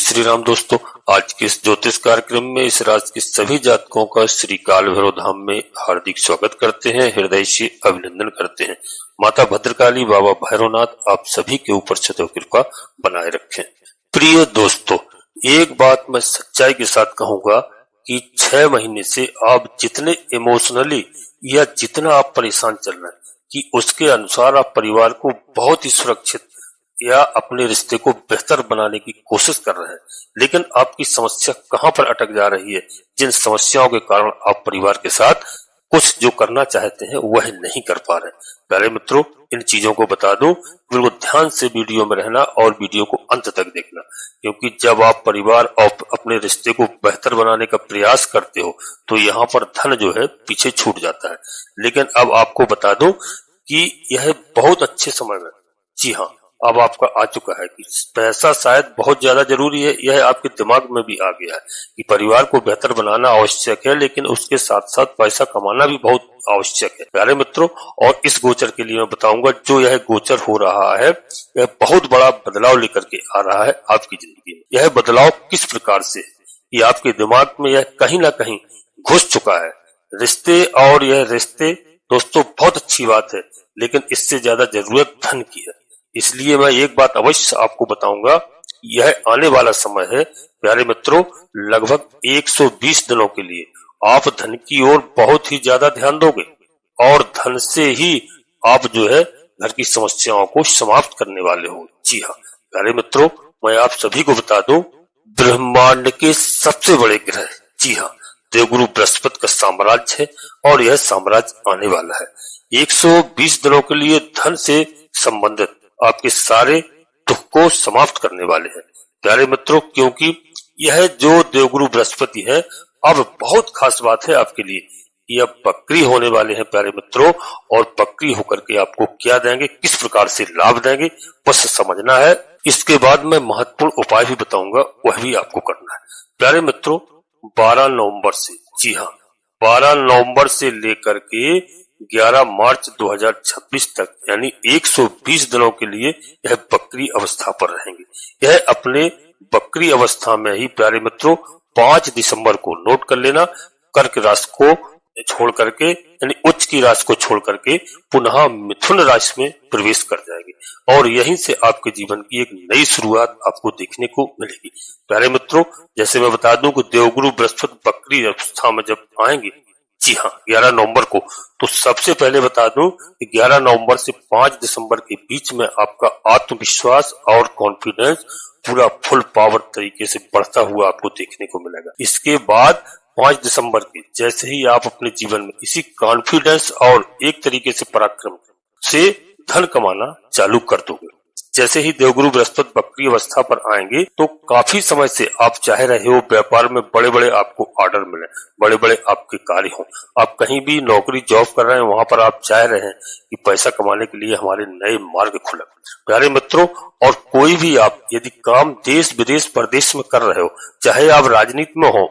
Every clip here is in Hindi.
श्री राम दोस्तों, आज के इस ज्योतिष कार्यक्रम में इस राशि के सभी जातकों का श्री काल भैरव धाम में हार्दिक स्वागत करते हैं, हृदय से अभिनंदन करते हैं। माता भद्रकाली, बाबा भैरवनाथ आप सभी के ऊपर सदैव कृपा बनाए रखें। प्रिय दोस्तों, एक बात मैं सच्चाई के साथ कहूंगा कि 6 महीने से आप जितने इमोशनली या जितना आप परेशान चल रहे हैं कि उसके अनुसार आप परिवार को बहुत ही सुरक्षित या अपने रिश्ते को बेहतर बनाने की कोशिश कर रहे हैं, लेकिन आपकी समस्या कहां पर अटक जा रही है? जिन समस्याओं के कारण आप परिवार के साथ कुछ जो करना चाहते हैं वह नहीं कर पा रहे। प्यारे मित्रों, इन चीजों को बता दूं, बिल्कुल ध्यान से वीडियो में रहना और वीडियो को अंत तक देखना, क्योंकि जब आप परिवार और अपने रिश्ते को बेहतर बनाने का प्रयास करते हो तो यहाँ पर धन जो है पीछे छूट जाता है। लेकिन अब आपको बता दूं कि यह बहुत अच्छे समय में, जी हाँ, अब आपका आ चुका है कि पैसा शायद बहुत ज्यादा जरूरी है। यह आपके दिमाग में भी आ गया है कि परिवार को बेहतर बनाना आवश्यक है, लेकिन उसके साथ साथ पैसा कमाना भी बहुत आवश्यक है। प्यारे मित्रों, और इस गोचर के लिए मैं बताऊंगा, जो यह गोचर हो रहा है यह बहुत बड़ा बदलाव लेकर के आ रहा है आपकी जिंदगी में। यह बदलाव किस प्रकार से कि आपके दिमाग में यह कहीं ना कहीं घुस चुका है रिश्ते, और यह रिश्ते दोस्तों बहुत अच्छी बात है, लेकिन इससे ज्यादा जरूरत धन की है। इसलिए मैं एक बात अवश्य आपको बताऊंगा, यह आने वाला समय है प्यारे मित्रों, लगभग 120 दिनों के लिए आप धन की ओर बहुत ही ज्यादा ध्यान दोगे और धन से ही आप जो है घर की समस्याओं को समाप्त करने वाले हो। जी हाँ प्यारे मित्रों, मैं आप सभी को बता दूं, ब्रह्मांड के सबसे बड़े ग्रह, जी हाँ, देवगुरु बृहस्पति का साम्राज्य है और यह साम्राज्य आने वाला है। 120 दिनों के लिए धन से संबंधित आपके सारे दुख को समाप्त करने वाले हैं प्यारे मित्रों, क्योंकि यह जो देवगुरु बृहस्पति है, अब बहुत खास बात है आपके लिए कि अब बकरी होने वाले हैं प्यारे मित्रों, और बकरी होकर के आपको क्या देंगे, किस प्रकार से लाभ देंगे, बस समझना है। इसके बाद मैं महत्वपूर्ण उपाय भी बताऊंगा, वह भी आपको करना है प्यारे मित्रों। 12 नवंबर से, जी हाँ, 12 नवंबर से लेकर के 11 मार्च 2026 तक, यानी 120 दिनों के लिए यह बकरी अवस्था पर रहेंगे। यह अपने बकरी अवस्था में ही प्यारे मित्रों 5 दिसंबर को, नोट कर लेना, कर्क राशि को छोड़ करके, यानी उच्च की राशि को छोड़ करके पुनः मिथुन राशि में प्रवेश कर जाएंगे, और यहीं से आपके जीवन की एक नई शुरुआत आपको देखने को मिलेगी प्यारे मित्रों। जैसे मैं बता दूं कि देवगुरु बृहस्पति बकरी अवस्था में जब आएंगे, जी हाँ, 11 नवंबर को, तो सबसे पहले बता दूं कि 11 नवंबर से 5 दिसंबर के बीच में आपका आत्मविश्वास और कॉन्फिडेंस पूरा फुल पावर तरीके से बढ़ता हुआ आपको देखने को मिलेगा। इसके बाद 5 दिसंबर के जैसे ही आप अपने जीवन में इसी कॉन्फिडेंस और एक तरीके से पराक्रम से धन कमाना चालू कर दोगे। जैसे ही देवगुरु बृहस्पति बकरी अवस्था पर आएंगे तो काफी समय से आप चाह रहे हो व्यापार में बड़े बड़े आपको ऑर्डर मिले, बड़े बड़े आपके कार्य हो, आप कहीं भी नौकरी जॉब कर रहे हैं, वहां पर आप चाह रहे हैं कि पैसा कमाने के लिए हमारे नए मार्ग खुले प्यारे मित्रों। और कोई भी आप यदि काम देश विदेश प्रदेश में कर रहे हो, चाहे आप राजनीति में हो,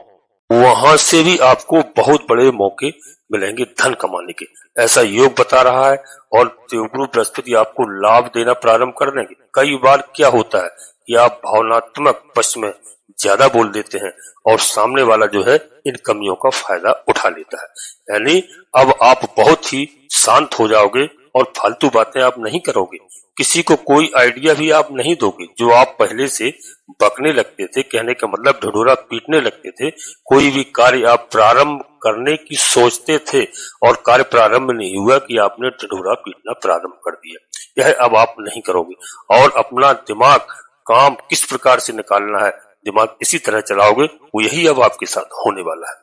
वहां से भी आपको बहुत बड़े मौके मिलेंगे धन कमाने के, ऐसा योग बता रहा है। और देवगुरु बृहस्पति आपको लाभ देना प्रारंभ कर देंगे। कई बार क्या होता है कि आप भावनात्मक पक्ष में ज्यादा बोल देते हैं और सामने वाला जो है इन कमियों का फायदा उठा लेता है, यानी अब आप बहुत ही शांत हो जाओगे और फालतू बातें आप नहीं करोगे, किसी को कोई आइडिया भी आप नहीं दोगे। जो आप पहले से बकने लगते थे, कहने का मतलब ढिढोरा पीटने लगते थे, कोई भी कार्य आप प्रारंभ करने की सोचते थे और कार्य प्रारंभ नहीं हुआ कि आपने ढिढोरा पीटना प्रारंभ कर दिया, यह अब आप नहीं करोगे। और अपना दिमाग काम किस प्रकार से निकालना है, दिमाग इसी तरह चलाओगे, वो यही अब आपके साथ होने वाला है।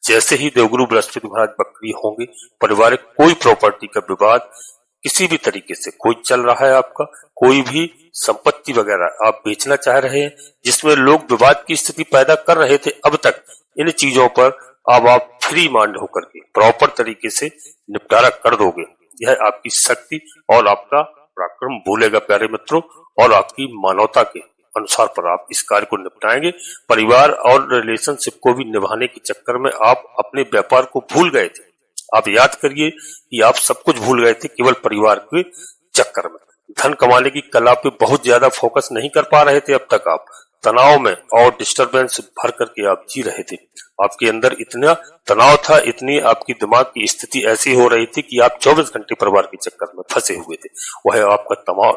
जैसे ही देवगुरु बृहस्पति महाराज बकरी होंगे, पारिवारिक कोई प्रॉपर्टी का विवाद किसी भी तरीके से कोई चल रहा है, आपका कोई भी संपत्ति वगैरह आप बेचना चाह रहे हैं जिसमें लोग विवाद की स्थिति पैदा कर रहे थे अब तक, इन चीजों पर अब आप फ्री माइंड होकर के प्रॉपर तरीके से निपटारा कर दोगे। यह आपकी शक्ति और आपका पराक्रम बोलेगा प्यारे मित्रों, और आपकी मानवता के अनुसार पर आप इस कार्य को निपटाएंगे। परिवार और रिलेशनशिप को भी निभाने के चक्कर में आप अपने व्यापार को भूल गए थे। आप याद करिए कि आप सब कुछ भूल गए थे केवल परिवार के चक्कर में। धन कमाने की कला पे बहुत ज्यादा फोकस नहीं कर पा रहे थे अब तक आप, तनाव में और डिस्टरबेंस भर करके आप जी रहे थे। आपके अंदर इतना तनाव था, इतनी आपकी दिमाग की स्थिति ऐसी हो रही थी कि आप 24 घंटे परिवार के चक्कर में फंसे हुए थे। वह आपका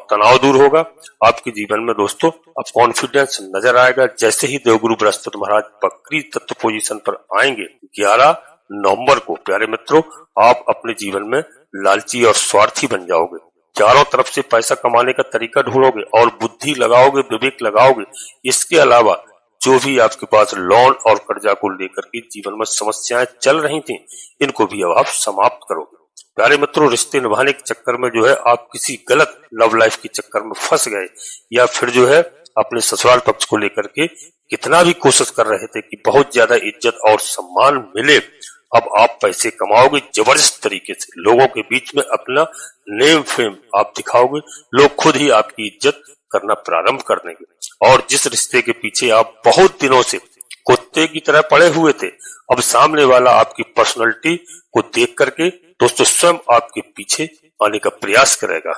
तनाव दूर होगा। आपके जीवन में दोस्तों अब कॉन्फिडेंस नजर आएगा। जैसे ही देवगुरु बृहस्पति महाराज बकरी तत्व पोजीशन पर आएंगे 11 नवंबर को, प्यारे मित्रों, आप अपने जीवन में लालची और स्वार्थी बन जाओगे। चारों तरफ से पैसा कमाने का तरीका ढूंढोगे और बुद्धि लगाओगे, विवेक लगाओगे। इसके अलावा जो भी आपके पास लोन और कर्जा को लेकर के जीवन में समस्याएं चल रही थी, इनको भी अब आप समाप्त करोगे। प्यारे मित्रों, रिश्ते निभाने के चक्कर में जो है आप किसी गलत लव लाइफ के चक्कर में फंस गए, या फिर जो है अपने ससुराल पक्ष को लेकर के कितना भी कोशिश कर रहे थे कि बहुत ज्यादा इज्जत और सम्मान मिले, अब आप पैसे कमाओगे जबरदस्त तरीके से, लोगों के बीच में अपना नेम फेम आप दिखाओगे, लोग खुद ही आपकी इज्जत करना प्रारंभ कर देंगे। और जिस रिश्ते के पीछे आप बहुत दिनों से कुत्ते की तरह पड़े हुए थे, अब सामने वाला आपकी पर्सनालिटी को देख करके दोस्तों स्वयं आपके पीछे आने का प्रयास करेगा।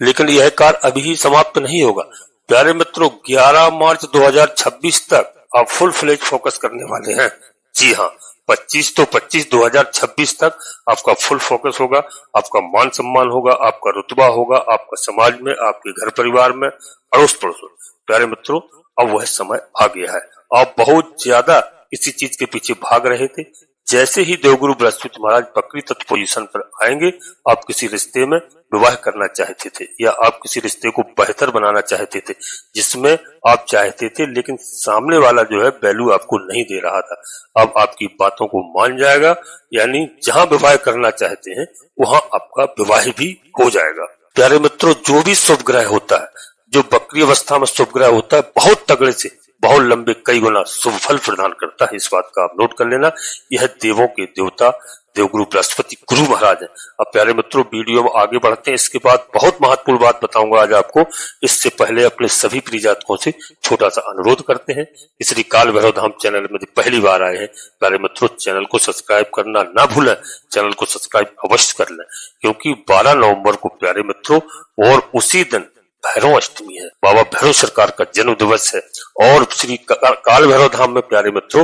लेकिन यह कार्य अभी ही समाप्त नहीं होगा। प्यारे मित्रों, 11 मार्च 2026 तक आप फुल फ्लेज फोकस करने वाले हैं। जी हाँ, 25/25/2026 तक आपका फुल फोकस होगा। आपका मान सम्मान होगा, आपका रुतबा होगा, आपका समाज में, आपके घर परिवार में, अड़ोस पड़ोस में। प्यारे मित्रों, अब वह समय आ गया है। आप बहुत ज्यादा किसी चीज के पीछे भाग रहे थे। जैसे ही देवगुरु बृहस्पति महाराज बकरी तत्व पोजीशन पर आएंगे, आप किसी रिश्ते में विवाह करना चाहते थे, या आप किसी रिश्ते को बेहतर बनाना चाहते थे, जिसमें आप चाहते थे, लेकिन सामने वाला जो है वैल्यू आपको नहीं दे रहा था। अब आपकी बातों को मान जाएगा, यानी जहां विवाह करना चाहते हैं वहां आपका विवाह भी हो जाएगा। प्यारे मित्रों, जो भी शुभ ग्रह होता है, जो बकरी अवस्था में शुभ ग्रह होता है, बहुत तगड़े से, बहुत लंबे, कई गुना शुभ फल प्रदान करता है। इस बात का आप नोट कर लेना। यह देवों के देवता देवगुरु बृहस्पति गुरु महाराज है। अब प्यारे मित्रों, वीडियो में आगे बढ़ते हैं। इसके बाद बहुत महत्वपूर्ण बात बताऊंगा आज आपको। इससे पहले अपने सभी प्रिय जातकों से छोटा सा अनुरोध करते हैं। श्री काल भैरव धाम चैनल में पहली बार आए हैं, प्यारे मित्रों, चैनल को सब्सक्राइब करना ना भूलें। चैनल को सब्सक्राइब अवश्य कर लें, क्योंकि 12 नवंबर को प्यारे मित्रों, और उसी दिन भैरव अष्टमी है, बाबा भैरव सरकार का जन्म दिवस है। और श्री काल भैरव धाम में प्यारे मित्रों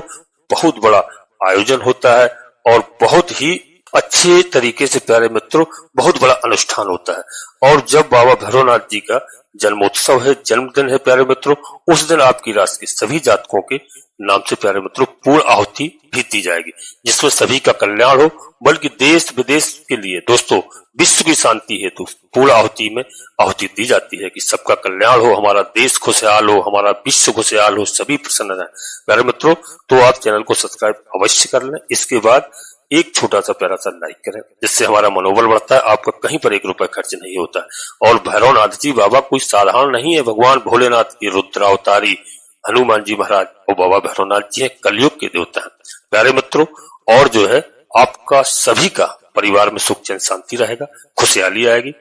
बहुत बड़ा आयोजन होता है और बहुत ही अच्छे तरीके से प्यारे मित्रों बहुत बड़ा अनुष्ठान होता है। और जब बाबा भैरवनाथ जी का जन्मोत्सव है, जन्मदिन है प्यारे मित्रों, उस दिन आपकी राशि के सभी जातकों के नाम से प्यारे मित्रों पूर्ण आहुति भी दी जाएगी, जिसमें सभी का कल्याण हो, बल्कि देश विदेश के लिए दोस्तों विश्व की शांति हेतु पूर्ण आहुति में आहुति दी जाती है कि सबका कल्याण हो, हमारा देश खुशहाल हो, हमारा विश्व खुशहाल हो, सभी प्रसन्न रहे। प्यारे मित्रों, तो आप चैनल को सब्सक्राइब अवश्य कर लें। इसके बाद एक छोटा सा प्यारा सा लाइक करें, जिससे हमारा मनोबल बढ़ता है। आपका कहीं पर 1 रुपया खर्च नहीं होता है। और भैरवनाथ जी बाबा कोई साधारण नहीं है, भगवान भोलेनाथ की रुद्रावतारी हनुमान जी महाराज और बाबा भैरवनाथ जी है, कलयुग के देवता है प्यारे मित्रों। और जो है आपका सभी का परिवार में सुख चैन शांति रहेगा, खुशहाली आएगी।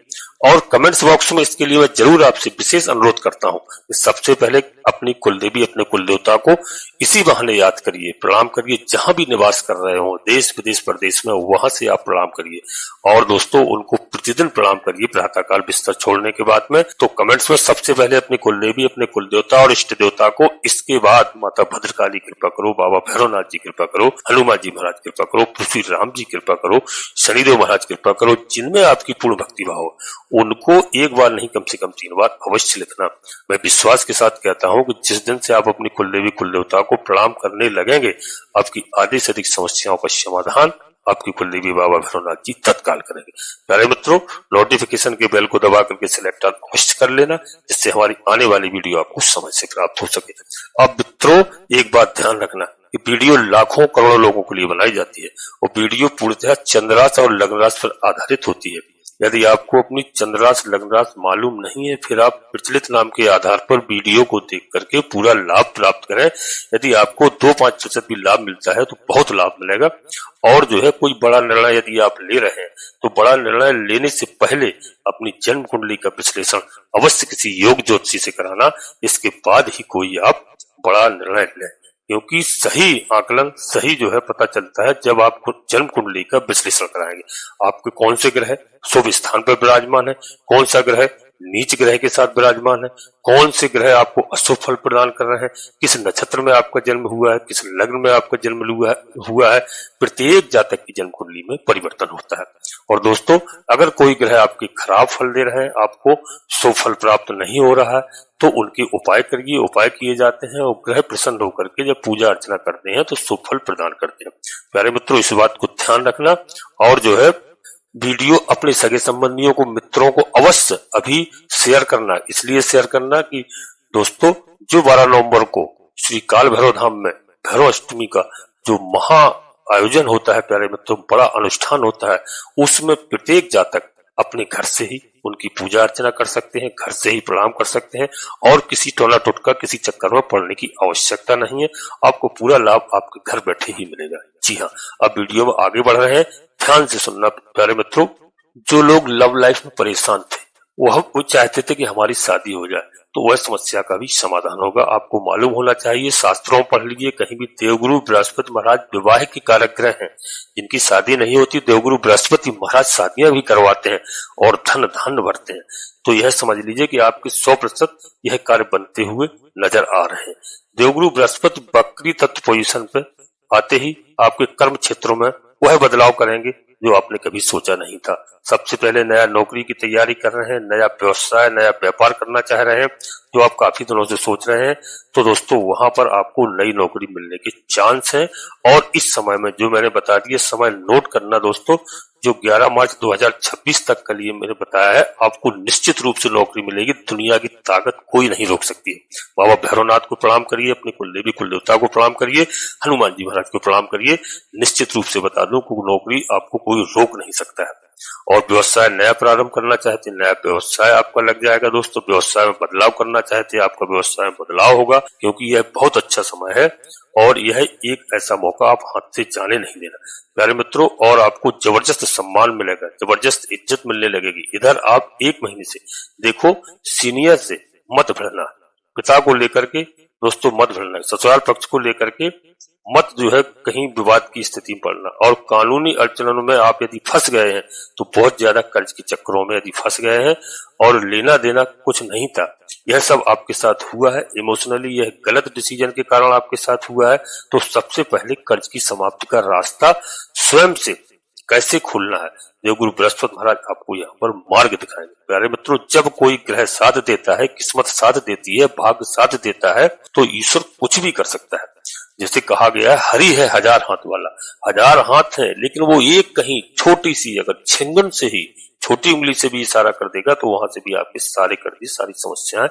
और कमेंट्स बॉक्स में इसके लिए मैं जरूर आपसे विशेष अनुरोध करता हूं कि सबसे पहले अपनी कुलदेवी, अपने कुल देवता को इसी बहाने याद करिए, प्रणाम करिए। जहां भी निवास कर रहे हो, देश विदेश प्रदेश में, वहां से आप प्रणाम करिए। और दोस्तों उनको प्रतिदिन प्रणाम करिए प्रातःकाल बिस्तर छोड़ने के बाद में। तो कमेंट्स में सबसे पहले अपनी कुलदेवी, अपने कुल देवता और इष्ट देवता को, इसके बाद माता भद्रकाली कृपा करो, बाबा भैरवनाथ जी कृपा करो, हनुमान जी महाराज कृपा करो, पृथ्वी राम जी कृपा करो, शनिदेव महाराज कृपा करो, जिनमें आपकी पूर्ण भक्ति भाव हो, उनको एक बार नहीं कम से कम 3 बार अवश्य लिखना। मैं विश्वास के साथ कहता हूं कि जिस दिन से आप अपनी कुलदेवी कुल देवता को प्रणाम करने लगेंगे, आपकी आधे से अधिक समस्याओं का समाधान आपकी कुलदेवी बाबा भैरवनाथ जी तत्काल करेंगे। प्यारे मित्रों, नोटिफिकेशन के बेल को दबा करके सिलेक्ट अवश्य कर लेना, जिससे हमारी आने वाली वीडियो आपको समय से प्राप्त हो सके। अब मित्रों एक बात ध्यान रखना, वीडियो लाखों करोड़ों लोगों के लिए बनाई जाती है और वीडियो पूर्णतः चंद्रास और लग्न राशि पर आधारित होती है। यदि आपको अपनी चंद्रास लग्न राशि मालूम नहीं है, फिर आप प्रचलित नाम के आधार पर वीडियो को देख करके पूरा लाभ प्राप्त करें। यदि आपको 2-5% भी लाभ मिलता है तो बहुत लाभ मिलेगा। और जो है कोई बड़ा निर्णय यदि आप ले रहे हैं, तो बड़ा निर्णय लेने से पहले अपनी जन्म कुंडली का विश्लेषण अवश्य किसी योग ज्योतिषी से कराना, इसके बाद ही कोई आप बड़ा निर्णय लें। क्योंकि सही आकलन, सही जो है पता चलता है जब आप जन्म कुंडली का विश्लेषण कराएंगे। आपके कौन से ग्रह शुभ स्थान पर विराजमान है, कौन सा ग्रह नीच ग्रह के साथ विराजमान है, कौन से ग्रह आपको अशुभ फल प्रदान कर रहे हैं, किस नक्षत्र में आपका जन्म हुआ है, किस लग्न में आपका जन्म हुआ है, प्रत्येक जातक की जन्म कुंडली में परिवर्तन होता है। और दोस्तों, अगर कोई ग्रह आपके खराब फल दे रहे हैं, आपको शुभ फल प्राप्त नहीं हो रहा है, तो उनके उपाय करिए। उपाय किए जाते हैं और ग्रह प्रसन्न होकर के जब पूजा अर्चना करते हैं तो शुभ फल प्रदान करते हैं। प्यारे मित्रों, इस बात को ध्यान रखना और जो है वीडियो अपने सगे संबंधियों को, मित्रों को अवश्य अभी शेयर करना। इसलिए शेयर करना कि दोस्तों, जो 12 नवंबर को श्री काल भैरव धाम में भैरव अष्टमी का जो महा आयोजन होता है प्यारे मित्रों, बड़ा अनुष्ठान होता है, उसमें प्रत्येक जातक अपने घर से ही उनकी पूजा अर्चना कर सकते हैं, घर से ही प्रणाम कर सकते हैं और किसी टोना टोटका, किसी चक्कर में पड़ने की आवश्यकता नहीं है। आपको पूरा लाभ आपके घर बैठे ही मिलेगा। जी हाँ, अब वीडियो में आगे बढ़ रहे हैं, ध्यान से सुनना प्यारे मित्रों। जो लोग लव लाइफ में परेशान थे, वो चाहते थे कि हमारी शादी हो जाए, तो वह समस्या का भी समाधान होगा। आपको मालूम होना चाहिए, शास्त्रों में पढ़ लीजिए, कहीं भी देवगुरु बृहस्पति महाराज विवाह के कारक ग्रह हैं। जिनकी शादी नहीं होती, देवगुरु बृहस्पति महाराज शादियां भी करवाते हैं और धन धान्य भरते हैं। तो यह समझ लीजिए कि आपके 100% यह कार्य बनते हुए नजर आ रहे हैं। देवगुरु बृहस्पति बकरी तत्व पोजीशन पे आते ही आपके कर्म क्षेत्रों में वह बदलाव करेंगे जो आपने कभी सोचा नहीं था। सबसे पहले नया नौकरी की तैयारी कर रहे हैं, नया व्यवसाय, नया व्यापार करना चाह रहे हैं, जो आप काफी दिनों से सोच रहे हैं, तो दोस्तों वहां पर आपको नई नौकरी मिलने के चांस हैं। और इस समय में जो मैंने बता दिया, समय नोट करना दोस्तों, जो 11 मार्च 2026 तक के लिए मैंने बताया है, आपको निश्चित रूप से नौकरी मिलेगी। दुनिया की ताकत कोई नहीं रोक सकती है। बाबा भैरवनाथ को प्रणाम करिए, अपने कुलदेवी कुलदेवता को प्रणाम करिए, हनुमान जी महाराज को प्रणाम करिए। निश्चित रूप से बता दूं कि नौकरी आपको कोई रोक नहीं सकता है। और व्यवसाय नया प्रारंभ करना चाहते हैं, नया व्यवसाय आपका लग जाएगा दोस्तों। व्यवसाय में बदलाव करना चाहते हैं, आपका व्यवसाय में बदलाव होगा, क्योंकि यह बहुत अच्छा समय है और यह एक ऐसा मौका आप हाथ से जाने नहीं देना प्यारे मित्रों। और आपको जबरदस्त सम्मान मिलेगा, जबरदस्त इज्जत मिलने लगेगी। इधर आप 1 महीने से देखो, सीनियर से मत भिड़ना, पिता को लेकर के दोस्तों मत भिड़ना, ससुराल पक्ष को लेकर के मत जो है कहीं विवाद की स्थिति में पड़ना। और कानूनी अड़चनों में आप यदि फंस गए हैं, तो बहुत ज्यादा कर्ज के चक्करों में यदि फंस गए हैं और लेना देना कुछ नहीं था, यह सब आपके साथ हुआ है, इमोशनली यह गलत डिसीजन के कारण आपके साथ हुआ है, तो सबसे पहले कर्ज की समाप्ति का रास्ता स्वयं से कैसे खोलना है, देवगुरु बृहस्पति महाराज आपको यहाँ पर मार्ग दिखाएंगे। प्यारे मित्रों, जब कोई ग्रह साथ देता है, किस्मत साथ देती है, भाग्य साथ देता है, तो ईश्वर कुछ भी कर सकता है। जैसे कहा गया है, हरि है 1000 हाथ वाला। 1000 हाथ है, लेकिन वो एक कहीं छोटी सी, अगर छिंगन से ही, छोटी उंगली से भी इशारा कर देगा, तो वहां से भी आपके सारे कर्ज, सारी समस्याएं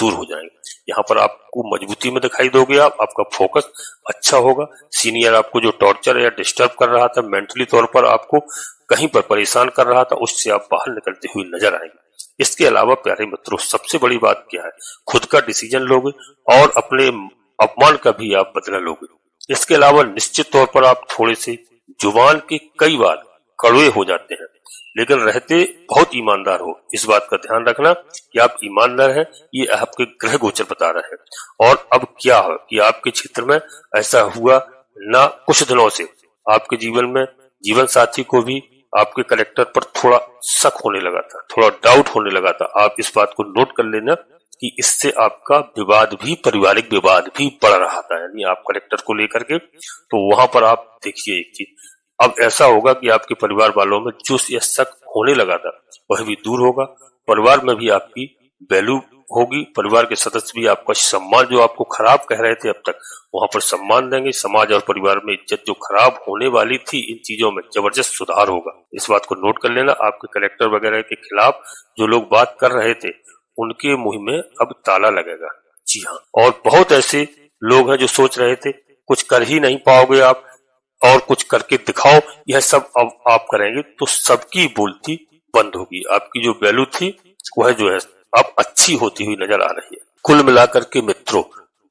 दूर हो जाएंगी। यहाँ पर आपको मजबूती में दिखाई दोगे, आपका फोकस अच्छा होगा। सीनियर आपको जो टॉर्चर या डिस्टर्ब कर रहा था, मेंटली तौर पर आपको कहीं पर परेशान कर रहा था, उससे आप बाहर निकलते हुए नजर आएंगे। इसके अलावा प्यारे मित्रों, सबसे बड़ी बात क्या है, खुद का डिसीजन लोगे और अपने अपमान का भी आप बदला लोगे। इसके अलावा निश्चित तौर पर आप थोड़े से जुबान के कई बार कड़वे हो जाते हैं, लेकिन रहते बहुत ईमानदार हो। इस बात का ध्यान रखना कि आप ईमानदार हैं, ये आपके ग्रह गोचर बता रहे हैं। और अब क्या है कि आपके क्षेत्र में ऐसा हुआ ना, कुछ दिनों से आपके जीवन में जीवन साथी को भी आपके कैरेक्टर पर थोड़ा शक होने लगा था, थोड़ा डाउट होने लगा था। आप इस बात को नोट कर लेना कि इससे आपका विवाद भी, पारिवारिक विवाद भी बढ़ रहा था, यानी आप कैरेक्टर को लेकर के। तो वहां पर आप देखिए एक चीज, अब ऐसा होगा कि आपके परिवार वालों में जो यह शक होने लगा था वह भी दूर होगा। परिवार में भी आपकी वैल्यू होगी, परिवार के सदस्य भी आपका सम्मान, जो आपको खराब कह रहे थे अब तक, वहां पर सम्मान देंगे। समाज और परिवार में इज्जत जो खराब होने वाली थी, इन चीजों में जबरदस्त सुधार होगा। इस बात को नोट कर लेना। आपके कैरेक्टर वगैरह के खिलाफ जो लोग बात कर रहे थे, उनके मुंह में अब ताला लगेगा। जी हाँ, और बहुत ऐसे लोग हैं जो सोच रहे थे कुछ कर ही नहीं पाओगे आप और कुछ करके दिखाओ, यह सब अब आप करेंगे तो सबकी बोलती बंद होगी। आपकी जो वैल्यू थी वह जो है अब अच्छी होती हुई नजर आ रही है। कुल मिलाकर के मित्रों,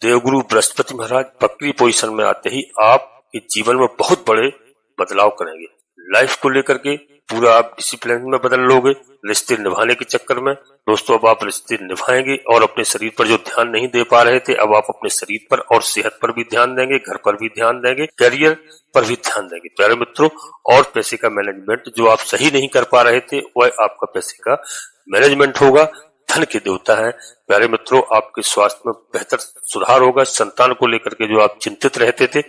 देवगुरु बृहस्पति महाराज बकरी पोजीशन में आते ही आपके जीवन में बहुत बड़े बदलाव करेंगे। लाइफ को लेकर के पूरा आप डिसिप्लिन में बदल लोगे। रिश्ते निभाने के चक्कर में दोस्तों अब आप रिश्ते निभाएंगे और अपने शरीर पर जो ध्यान नहीं दे पा रहे थे, अब आप अपने शरीर पर और सेहत पर भी ध्यान देंगे, घर पर भी ध्यान देंगे, करियर पर भी ध्यान देंगे प्यारे मित्रों। और पैसे का मैनेजमेंट जो आप सही नहीं कर पा रहे थे, वह आपका पैसे का मैनेजमेंट होगा। धन के देवता हैं। प्यारे मित्रों, आपके स्वास्थ्य में बेहतर सुधार होगा। संतान को लेकर के जो आप चिंतित रहते थे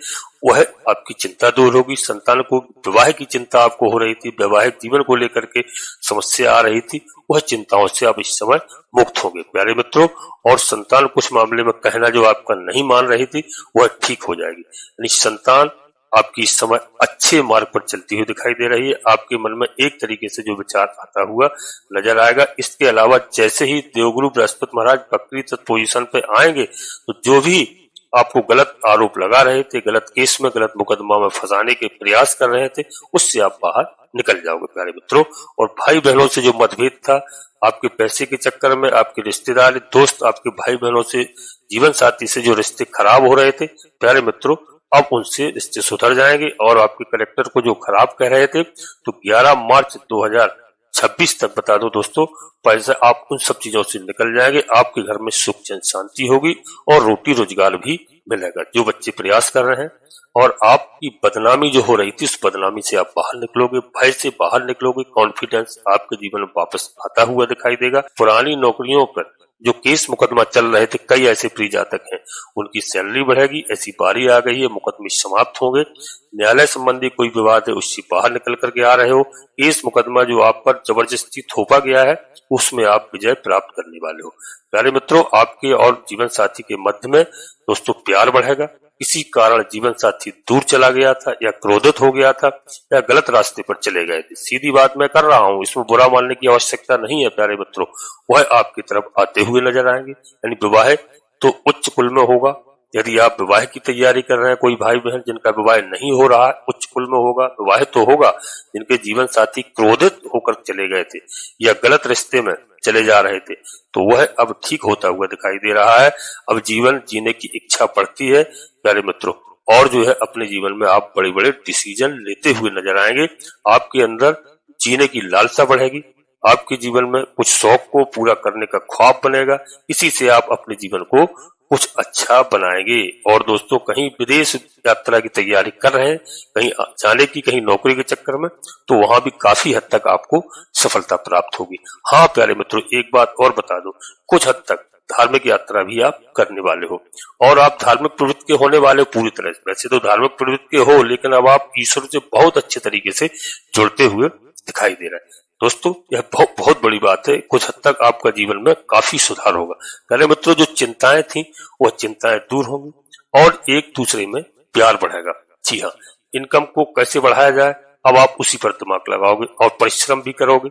वह आपकी चिंता दूर होगी। संतान को विवाह की चिंता आपको हो रही थी, वैवाहिक जीवन को लेकर के समस्या आ रही थी, वह चिंताओं से आप इस समय मुक्त होंगे प्यारे मित्रों। और संतान कुछ मामले में कहना जो आपका नहीं मान रही थी वह ठीक हो जाएगी। यानी संतान आपकी इस समय अच्छे मार्ग पर चलती हुई दिखाई दे रही है। आपके मन में एक तरीके से जो विचार आता हुआ नजर आएगा। इसके अलावा जैसे ही देवगुरु बृहस्पति महाराज वक्री पोजीशन पे आएंगे तो जो भी आपको गलत आरोप लगा रहे थे, गलत केस में, गलत मुकदमा में फंसाने के प्रयास कर रहे थे, उससे आप बाहर निकल जाओगे प्यारे मित्रों। और भाई बहनों से जो मतभेद था, आपके पैसे के चक्कर में आपके रिश्तेदार, दोस्त, आपके भाई बहनों से, जीवन साथी से जो रिश्ते खराब हो रहे थे प्यारे मित्रों, अब उनसे रिश्ते सुधर जाएंगे। और आपके कलेक्टर को जो खराब कह रहे थे तो 11 मार्च 2026 तक बता दो दोस्तों, पैसा आप उन सब चीजों से निकल जाएंगे। आपके घर में सुख चैन शांति होगी और रोटी रोजगार भी मिलेगा। जो बच्चे प्रयास कर रहे हैं और आपकी बदनामी जो हो रही थी उस बदनामी से आप बाहर निकलोगे, भय से बाहर निकलोगे। कॉन्फिडेंस आपके जीवन में वापस आता हुआ दिखाई देगा। पुरानी नौकरियों पर जो केस मुकदमा चल रहे थे, कई ऐसे प्रिय जातक हैं, उनकी सैलरी बढ़ेगी। ऐसी बारी आ गई है, मुकदमे समाप्त होंगे। न्यायालय संबंधी कोई विवाद है उससे बाहर निकल करके आ रहे हो। केस मुकदमा जो आप पर जबरदस्ती थोपा गया है उसमें आप विजय प्राप्त करने वाले हो प्यारे मित्रों। आपके और जीवन साथी के मध्य में दोस्तों प्यार बढ़ेगा। किसी कारण जीवन साथी दूर चला गया था या क्रोधित हो गया था या गलत रास्ते पर चले गए थे, सीधी बात मैं कर रहा हूं, इसमें बुरा मानने की आवश्यकता नहीं है प्यारे मित्रों, वह आपकी तरफ आते हुए नजर आएंगे। यानी विवाह तो उच्च कुल में होगा। यदि आप विवाह की तैयारी कर रहे हैं, कोई भाई बहन जिनका विवाह नहीं हो रहा है, उच्च कुल में होगा। विवाह तो होगा जिनके जीवन साथी क्रोधित होकर चले गए थे या गलत रिश्ते में चले जा रहे थे, तो वह अब ठीक होता हुआ दिखाई दे रहा है। अब जीवन जीने की इच्छा बढ़ती है प्यारे मित्रों। और जो है अपने जीवन में आप बड़े बड़े डिसीजन लेते हुए नजर आएंगे। आपके अंदर जीने की लालसा बढ़ेगी। आपके जीवन में कुछ शौक को पूरा करने का ख्वाब बनेगा। इसी से आप अपने जीवन को कुछ अच्छा बनाएंगे। और दोस्तों, कहीं विदेश यात्रा की तैयारी कर रहे हैं, कहीं जाने की, कहीं नौकरी के चक्कर में, तो वहां भी काफी हद तक आपको सफलता प्राप्त होगी। हाँ प्यारे मित्रों, एक बात और बता दूं, कुछ हद तक धार्मिक यात्रा भी आप करने वाले हो और आप धार्मिक प्रवृत्ति के होने वाले पूरी तरह से। वैसे तो धार्मिक प्रवृत्ति के हो, लेकिन अब आप ईश्वर से बहुत अच्छे तरीके से जुड़ते हुए दिखाई दे रहे हैं दोस्तों। यह बहुत बड़ी बात है। कुछ हद तक आपका जीवन में काफी सुधार होगा पहले मित्रों। जो चिंताएं थी वह चिंताएं दूर होंगी और एक दूसरे में प्यार बढ़ेगा। जी हाँ, इनकम को कैसे बढ़ाया जाए अब आप उसी पर दिमाग लगाओगे और परिश्रम भी करोगे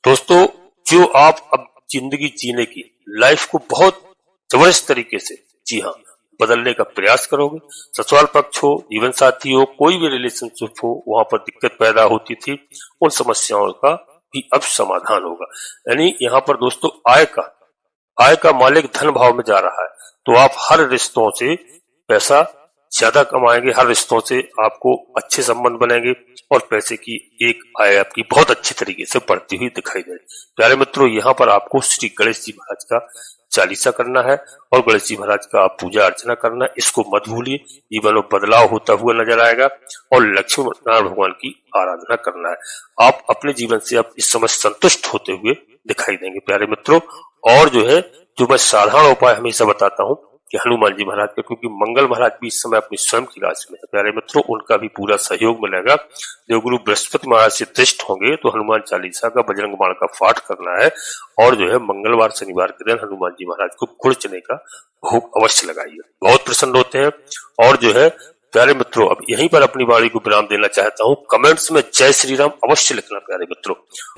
दोस्तों। जो आप अब जिंदगी जीने की, लाइफ को बहुत जबरदस्त तरीके से, जी हाँ, बदलने का प्रयास करोगे। ससुराल पक्ष हो, जीवन साथी हो, कोई भी रिलेशनशिप हो, वहां पर दिक्कत पैदा होती थी, उन समस्याओं का भी अब समाधान होगा। यानी यहाँ पर दोस्तों आय का मालिक धन भाव में जा रहा है, तो आप हर रिश्तों से पैसा ज्यादा कमाएंगे। हर रिश्तों से आपको अच्छे संबंध बनेंगे और पैसे की एक आय आपकी बहुत अच्छी तरीके से बढ़ती हुई दिखाई दे। प्यारे मित्रों, यहाँ पर आपको श्री गणेश जी महाराज का चालीसा करना है और गणेश जी महाराज का आप पूजा अर्चना करना है। इसको मत भूलिए। जीवन में बदलाव होता हुआ नजर आएगा और लक्ष्मी नारायण भगवान की आराधना करना है। आप अपने जीवन से आप इस समय संतुष्ट होते हुए दिखाई देंगे प्यारे मित्रों। और जो मैं साधारण उपाय हमेशा बताता हूँ कि हनुमान जी महाराज का, क्योंकि मंगल महाराज भी इस समय अपनी स्वयं की राशि में है प्यारे मित्रों, उनका भी पूरा सहयोग मिलेगा। देवगुरु बृहस्पति महाराज से दृष्ट होंगे तो हनुमान चालीसा का, बजरंग बाण का पाठ करना है। और मंगलवार शनिवार के दिन हनुमान जी महाराज को गुड़ चने का भोग अवश्य लगाइए, बहुत प्रसन्न होते हैं। और प्यारे मित्रों, अब यहीं पर अपनी वाणी को विराम देना चाहता हूँ। कमेंट्स में जय श्री राम अवश्य लिखना प्यारे मित्रों।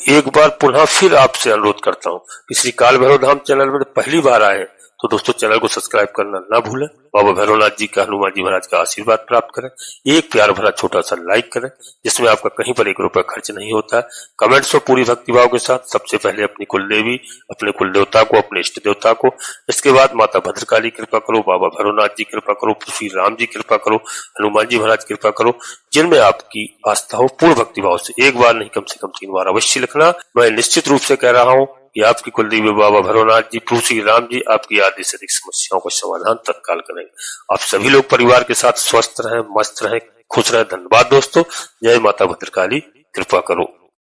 एक बार पुनः फिर आपसे अनुरोध करता हूँ कि श्री काल भैरव धाम चैनल में पहली बार आए तो दोस्तों चैनल को सब्सक्राइब करना ना भूलें। बाबा भैरवनाथ जी का, हनुमान जी महाराज का आशीर्वाद प्राप्त करें। एक प्यार भरा छोटा सा लाइक करें जिसमें आपका कहीं पर 1 रुपया खर्च नहीं होता है। कमेंट्स में पूरी भक्तिभाव के साथ सबसे पहले अपनी कुलदेवी, अपने कुल देवता को, अपने इष्ट देवता को, इसके बाद माता भद्रकाली कृपा करो, बाबा भैरवनाथ जी कृपा करो, श्री राम जी कृपा करो, हनुमान जी महाराज कृपा करो। जिनमें आपकी आस्था हो, पूर्ण भक्तिभाव से एक बार नहीं कम से कम 3 बार अवश्य लिखना। मैं निश्चित रूप से कह रहा हूँ कि आपकी कुलदेवी बाबा भैरवनाथ जी, प्रभु श्री राम जी आपकी आदि से अधिक समस्याओं का समाधान तत्काल करेंगे। आप सभी लोग परिवार के साथ स्वस्थ रहें, मस्त रहें, खुश रहें। धन्यवाद दोस्तों। जय माता भद्रकाली, कृपा करो।